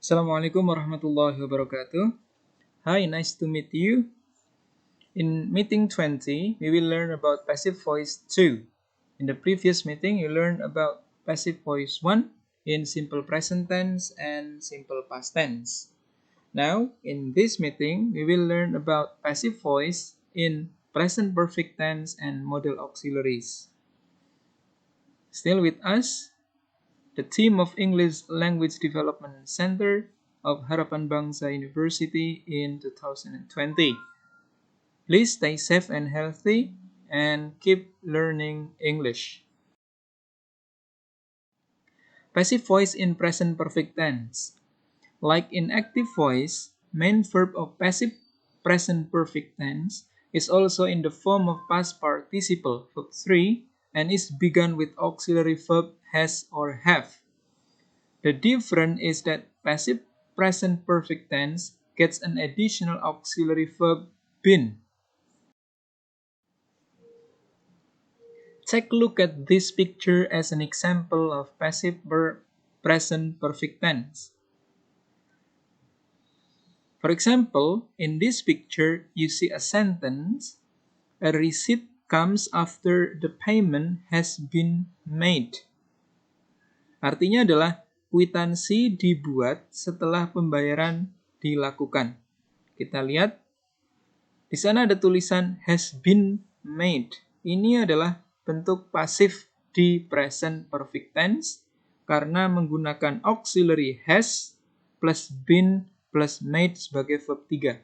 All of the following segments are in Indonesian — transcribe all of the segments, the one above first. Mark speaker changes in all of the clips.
Speaker 1: Assalamualaikum warahmatullahi wabarakatuh. Hi, nice to meet you. In meeting 20, we will learn about passive voice 2. In the previous meeting, you learned about passive voice 1 in simple present tense and simple past tense. Now, in this meeting, we will learn about passive voice in present perfect tense and model auxiliaries. Still with us, the team of English Language Development Center of Harapan Bangsa University in 2020. Please stay safe and healthy and keep learning English. Passive voice in present perfect tense. Like in active voice, main verb of passive present perfect tense is also in the form of past participle, verb 3, and is begun with auxiliary verb has or have. The difference is that passive present perfect tense gets an additional auxiliary verb been. Take a look at this picture as an example of passive present perfect tense. For example, in this picture, you see a sentence, a receipt comes after the payment has been made. Artinya adalah kwitansi dibuat setelah pembayaran dilakukan. Kita lihat di sana ada tulisan has been made. Ini adalah bentuk pasif di present perfect tense karena menggunakan auxiliary has plus been plus made sebagai verb 3.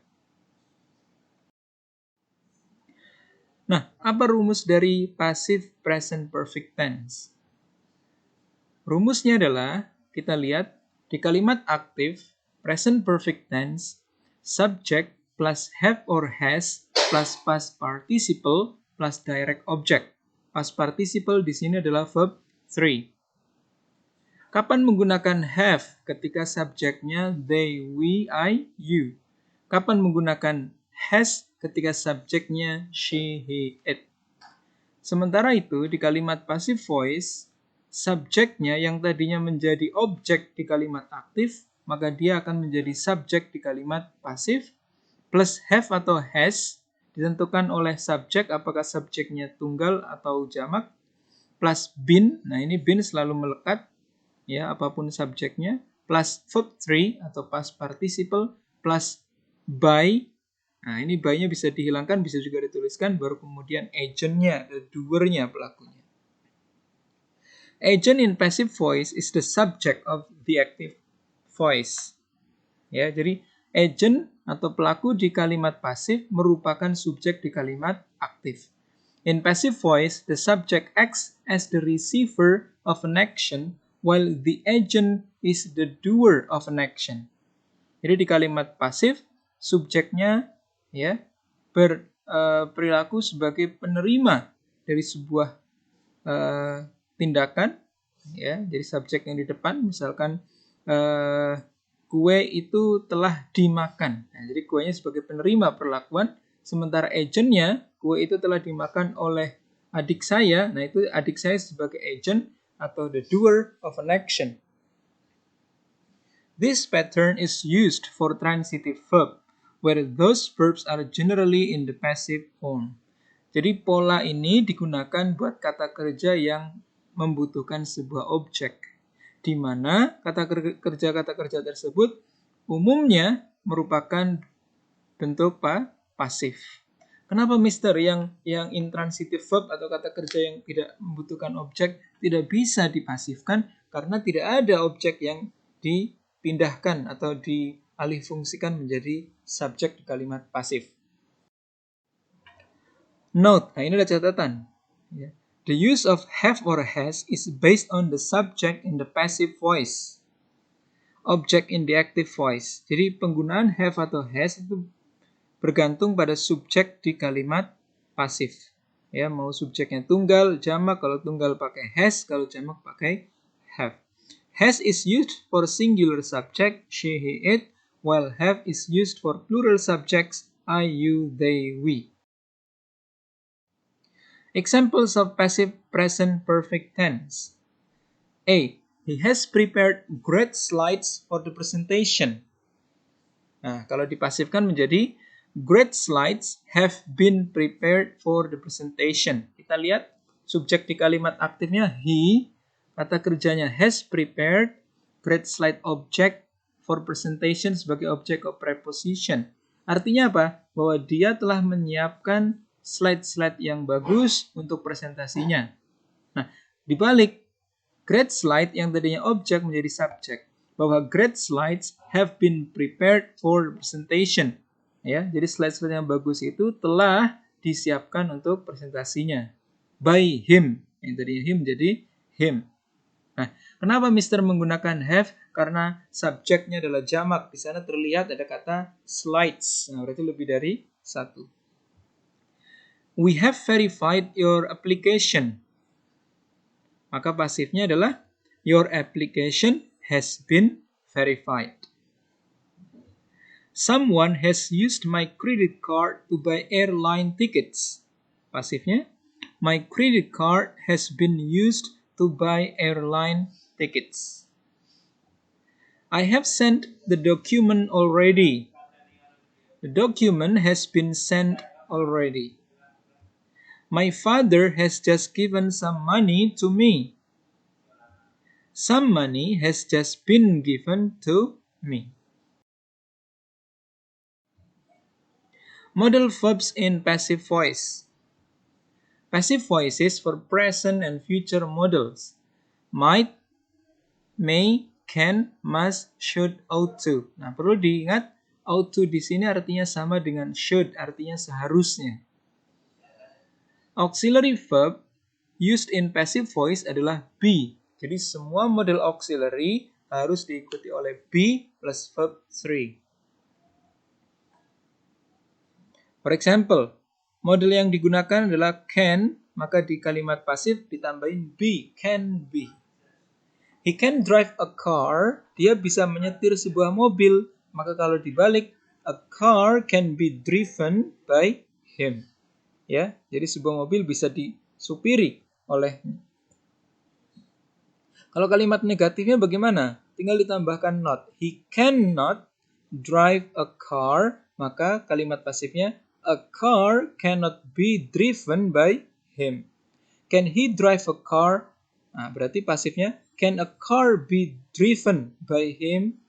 Speaker 1: Nah, apa rumus dari passive present perfect tense? Rumusnya adalah, kita lihat, di kalimat aktif, present perfect tense, subject plus have or has plus past participle plus direct object. Past participle di sini adalah verb 3. Kapan menggunakan have ketika subjeknya they, we, I, you? Kapan menggunakan has ketika subjeknya she, he, it? Sementara itu, di kalimat passive voice, subjeknya yang tadinya menjadi objek di kalimat aktif, maka dia akan menjadi subjek di kalimat pasif, plus have atau has, ditentukan oleh subjek, apakah subjeknya tunggal atau jamak, plus been, nah ini been selalu melekat, ya apapun subjeknya, plus verb 3 atau past participle, plus by. Nah, ini by-nya bisa dihilangkan, bisa juga dituliskan, baru kemudian agent-nya, the doer-nya, pelakunya. Agent in passive voice is the subject of the active voice. Ya, jadi agent atau pelaku di kalimat pasif merupakan subjek di kalimat aktif. In passive voice, the subject acts as the receiver of an action, while the agent is the doer of an action. Jadi di kalimat pasif, subjeknya ya berperilaku sebagai penerima dari sebuah tindakan, ya. Jadi subjek yang di depan, misalkan kue itu telah dimakan. Nah, jadi kuenya sebagai penerima perlakuan, sementara agentnya, kue itu telah dimakan oleh adik saya. Nah, itu adik saya sebagai agent atau the doer of an action. This pattern is used for transitive verb, where those verbs are generally in the passive form. Jadi pola ini digunakan buat kata kerja yang membutuhkan sebuah objek, di mana kata kerja tersebut umumnya merupakan bentuk pasif. Kenapa Mister yang intransitive verb atau kata kerja yang tidak membutuhkan objek tidak bisa dipasifkan? Karena tidak ada objek yang dipindahkan atau dialihfungsikan menjadi subjek di kalimat pasif. Note, nah ini ada catatan. The use of have or has is based on the subject in the passive voice, object in the active voice. Jadi penggunaan have atau has itu bergantung pada subjek di kalimat pasif. Ya, mau subjeknya tunggal, jamak, kalau tunggal pakai has, kalau jamak pakai have. Has is used for singular subject, she, he, it, while have is used for plural subjects, I, you, they, we. Examples of passive present perfect tense. A. He has prepared great slides for the presentation. Nah, kalau dipasifkan menjadi great slides have been prepared for the presentation. Kita lihat subjek di kalimat aktifnya he, kata kerjanya has prepared, great slide object for presentation sebagai object of preposition. Artinya apa? Bahwa dia telah menyiapkan slide-slide yang bagus untuk presentasinya. Nah, dibalik great slide yang tadinya objek menjadi subjek. Bahwa great slides have been prepared for presentation. Ya, jadi slide-slide yang bagus itu telah disiapkan untuk presentasinya. By him. Yang tadinya him jadi him. Nah, kenapa Mr. menggunakan have? Karena subjeknya adalah jamak. Di sana terlihat ada kata slides. Nah, berarti lebih dari satu. We have verified your application. Maka pasifnya adalah your application has been verified. Someone has used my credit card to buy airline tickets. Pasifnya, my credit card has been used to buy airline tickets. I have sent the document already. The document has been sent already. My father has just given some money to me. Some money has just been given to me. Modal verbs in passive voice. Passive voices for present and future modals. Might, may, can, must, should, ought to. Nah, perlu diingat, ought to di sini artinya sama dengan should, artinya seharusnya. Auxiliary verb used in passive voice adalah be. Jadi semua model auxiliary harus diikuti oleh be plus verb 3. For example, model yang digunakan adalah can, maka di kalimat pasif ditambahin be, can be. He can drive a car, dia bisa menyetir sebuah mobil, maka kalau dibalik, a car can be driven by him. Ya, jadi sebuah mobil bisa disupiri olehnya. Kalau kalimat negatifnya bagaimana? Tinggal ditambahkan not. He cannot drive a car, maka kalimat pasifnya a car cannot be driven by him. Can he drive a car? Nah, berarti pasifnya can a car be driven by him?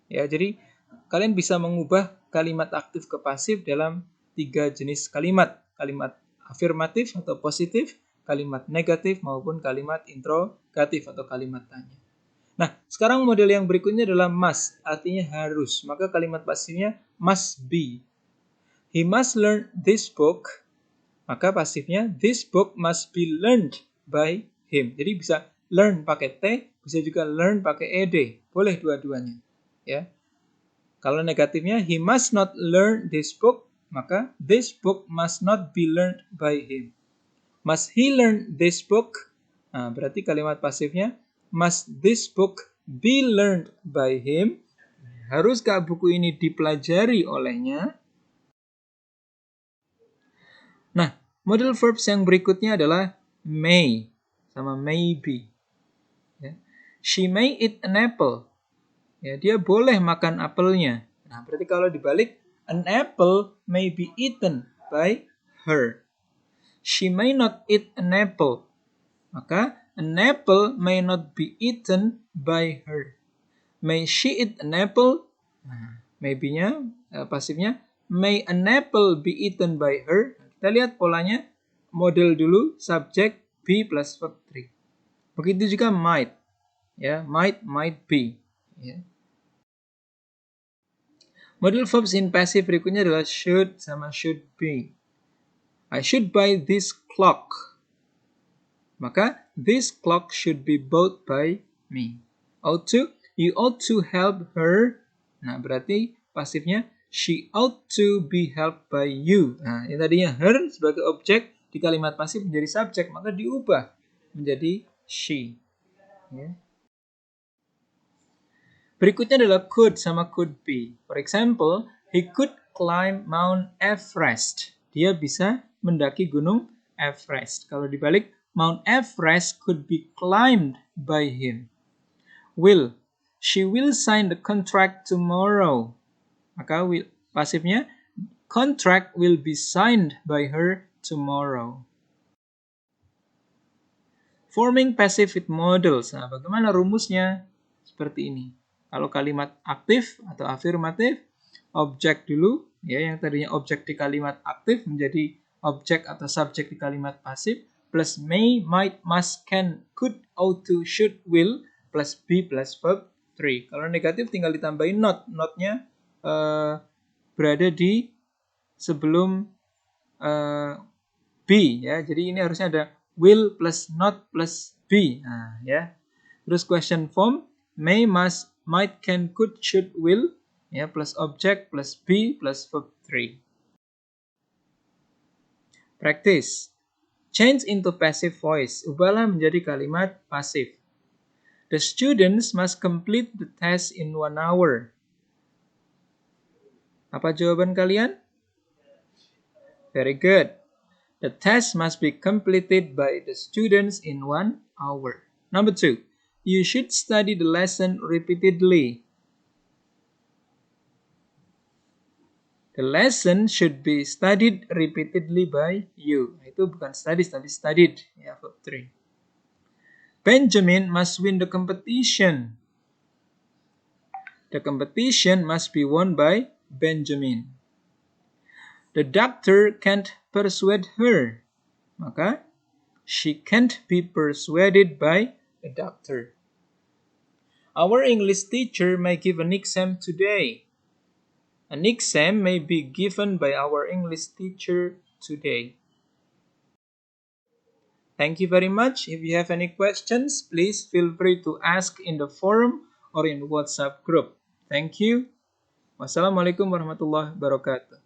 Speaker 1: Ya, jadi kalian bisa mengubah kalimat aktif ke pasif dalam 3 jenis kalimat. Kalimat afirmatif atau positif, kalimat negatif maupun kalimat interrogatif atau kalimat tanya. Nah, sekarang model yang berikutnya adalah must, artinya harus. Maka kalimat pasifnya must be. He must learn this book. Maka pasifnya this book must be learned by him. Jadi bisa learn pakai T, bisa juga learn pakai ED. Boleh dua-duanya. Ya. Kalau negatifnya he must not learn this book, maka this book must not be learned by him. Must he learn this book? Nah, berarti kalimat pasifnya must this book be learned by him? Haruskah buku ini dipelajari olehnya? Nah, model verbs yang berikutnya adalah may sama maybe. Ya. She may eat an apple. Ya, dia boleh makan apelnya. Nah, berarti kalau dibalik, an apple may be eaten by her. She may not eat an apple. Maka, an apple may not be eaten by her. May she eat an apple? Nah, maybe-nya, pasifnya, may an apple be eaten by her? Kita lihat polanya, model dulu, subjek, be plus verb 3. Begitu juga might. Ya, might be. Ya. Model verbs in passive berikutnya adalah should sama should be. I should buy this clock. Maka this clock should be bought by me. Ought to, you ought to help her. Nah, berarti pasifnya she ought to be helped by you. Nah, yang tadinya her sebagai objek di kalimat pasif menjadi subjek, maka diubah menjadi she. Ya. Berikutnya adalah could sama could be. For example, he could climb Mount Everest. Dia bisa mendaki gunung Everest. Kalau dibalik, Mount Everest could be climbed by him. Will. She will sign the contract tomorrow. Maka will, pasifnya, contract will be signed by her tomorrow. Forming passive with models. Nah, bagaimana rumusnya? Seperti ini. Kalau kalimat aktif atau afirmatif, objek dulu, ya, yang tadinya objek di kalimat aktif menjadi objek atau subjek di kalimat pasif, plus may, might, must, can, could, ought to, should, will, plus be plus verb 3. Kalau negatif tinggal ditambahin not. Not-nya berada di sebelum be, ya. Jadi ini harusnya ada will plus not plus be. Nah, ya. Terus question form, may, must, might, can, could, should, will, ya, plus object plus be plus verb 3. Practice. Change into passive voice. Ubahlah menjadi kalimat pasif. The students must complete the test in 1 hour. Apa jawaban kalian? Very good. The test must be completed by the students in 1 hour. Number 2. You should study the lesson repeatedly. The lesson should be studied repeatedly by you. Itu bukan studies, tapi studied. Ya, verb 3. Benjamin must win the competition. The competition must be won by Benjamin. The doctor can't persuade her. Maka, she can't be persuaded by the doctor. Our English teacher may give an exam today. An exam may be given by our English teacher today. Thank you very much. If you have any questions, please feel free to ask in the forum or in WhatsApp group. Thank you. Wassalamualaikum warahmatullahi wabarakatuh.